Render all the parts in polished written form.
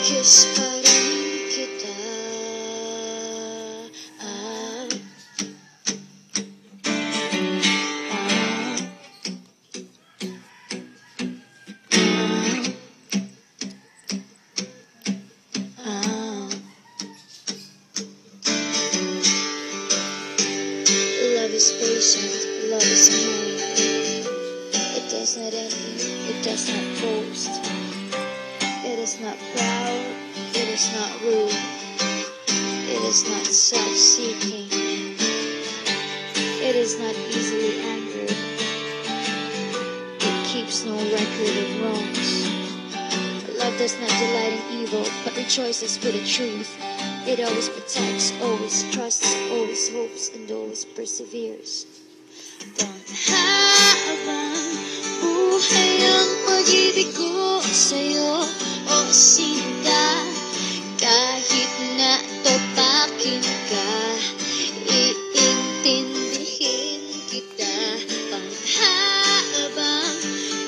kiss pa rin kita. Love is patient, love is kind. It does not envy, it does not boast. It is not proud, it is not rude. It is not self-seeking. It is not easily angered. It keeps no record of wrongs. Love does not delight in evil, but rejoices with the truth. It always protects, always trusts, always hopes, and always perseveres. Habang buhay ang pag-ibig ko sa'yo, o sinta, kahit na topakin ka, iintindihin kita. Habang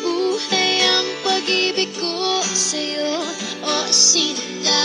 buhay ang pag-ibig ko sa'yo, o sinta,